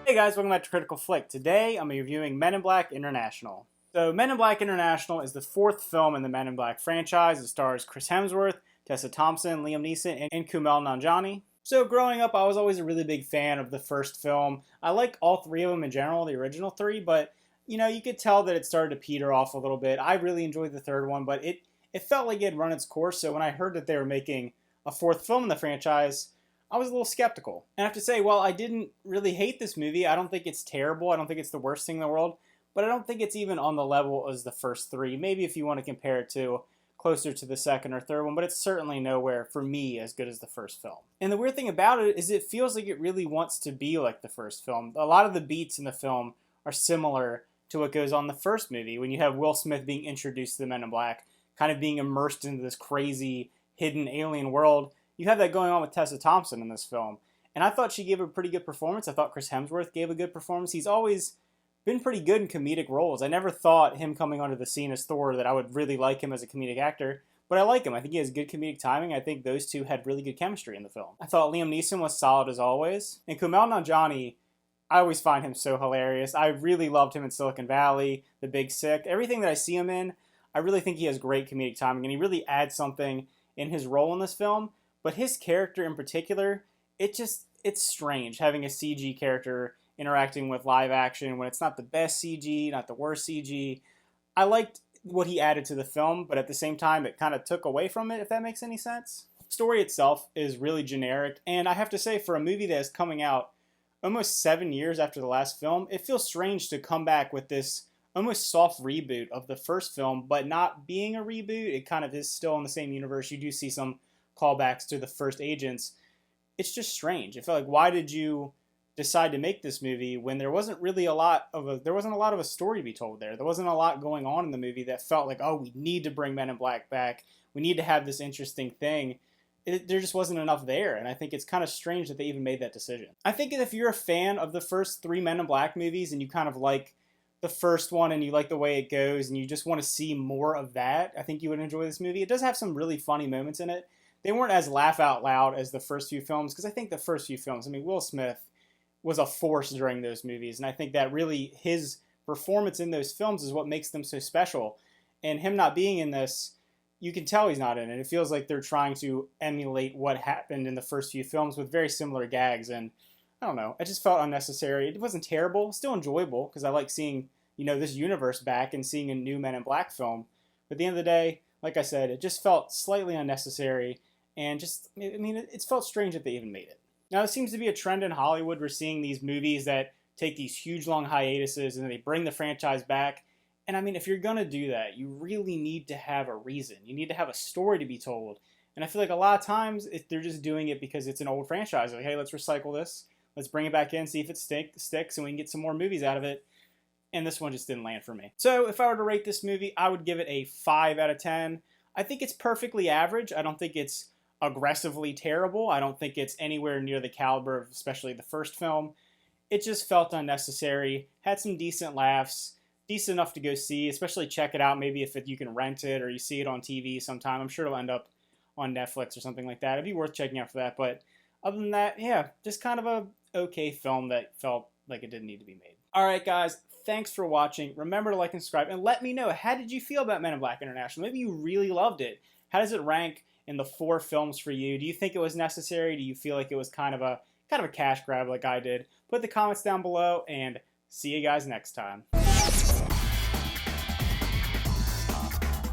Hey guys, welcome back to Critical Flick. Today I'm reviewing Men in Black International. So Men in Black International is the fourth film in the Men in Black franchise. It stars Chris Hemsworth, Tessa Thompson, Liam Neeson, and Kumail Nanjiani. So growing up, I was always a really big fan of the first film. I like all three of them in general, the original three, but you could tell that it started to peter off a little bit. I really enjoyed the third one, but it felt like it had run its course. So when I heard that they were making a fourth film in the franchise, I was a little skeptical. And I have to say, while I didn't really hate this movie, I don't think it's terrible. I don't think it's the worst thing in the world. But I don't think it's even on the level as the first three. Maybe if you want to compare it to closer to the second or third one. But it's certainly nowhere, for me, as good as the first film. And the weird thing about it is it feels like it really wants to be like the first film. A lot of the beats in the film are similar to what goes on in the first movie. When you have Will Smith being introduced to the Men in Black, kind of being immersed into this crazy, hidden alien world. You have that going on with Tessa Thompson in this film. And I thought she gave a pretty good performance. I thought Chris Hemsworth gave a good performance. He's always been pretty good in comedic roles. I never thought him coming onto the scene as Thor that I would really like him as a comedic actor. But I like him. I think he has good comedic timing. I think those two had really good chemistry in the film. I thought Liam Neeson was solid as always. And Kumail Nanjiani, I always find him so hilarious. I really loved him in Silicon Valley, The Big Sick. Everything that I see him in, I really think he has great comedic timing. And he really adds something in his role in this film. But his character in particular, it's strange having a CG character interacting with live action when it's not the best CG, not the worst CG. I liked what he added to the film, but at the same time, it kind of took away from it, if that makes any sense. The story itself is really generic, and I have to say, for a movie that is coming out almost 7 years after the last film, it feels strange to come back with this almost soft reboot of the first film, but not being a reboot. It kind of is still in the same universe. You do see some callbacks to the first Agents. It's just strange. It felt like, why did you decide to make this movie when there wasn't really a lot of a story to be told there. There wasn't a lot going on in the movie that felt like, oh, we need to bring Men in Black back. We need to have this interesting thing. There just wasn't enough there, and I think it's kind of strange that they even made that decision. I think if you're a fan of the first three Men in Black movies and you kind of like the first one and you like the way it goes and you just want to see more of that, I think you would enjoy this movie. It does have some really funny moments in it. They weren't as laugh out loud as the first few films, because I think the first few films, Will Smith was a force during those movies, and I think that really his performance in those films is what makes them so special. And him not being in this, you can tell he's not in it. It feels like they're trying to emulate what happened in the first few films with very similar gags, and I don't know, it just felt unnecessary. It wasn't terrible, still enjoyable, because I like seeing, this universe back and seeing a new Men in Black film. But at the end of the day, like I said, it just felt slightly unnecessary. And it felt strange that they even made it. Now, it seems to be a trend in Hollywood. We're seeing these movies that take these huge, long hiatuses and then they bring the franchise back. And if you're going to do that, you really need to have a reason. You need to have a story to be told. And I feel like a lot of times they're just doing it because it's an old franchise. Like, hey, let's recycle this. Let's bring it back in, see if it sticks, and we can get some more movies out of it. And this one just didn't land for me. So if I were to rate this movie, I would give it a 5 out of 10. I think it's perfectly average. I don't think it's aggressively terrible. I don't think it's anywhere near the caliber of especially the first film. It just felt unnecessary. Had some decent laughs, decent enough to go see, especially check it out maybe if you can rent it or you see it on TV sometime. I'm sure it'll end up on Netflix or something like that. It'd be worth checking out for that. But other than that, yeah, just kind of a okay film that felt like it didn't need to be made. Alright guys, thanks for watching. Remember to like and subscribe, and let me know, how did you feel about Men in Black International? Maybe you really loved it. How does it rank in the 4 films for you? Do you think it was necessary? Do you feel like it was kind of a cash grab like I did? Put the comments down below, and see you guys next time.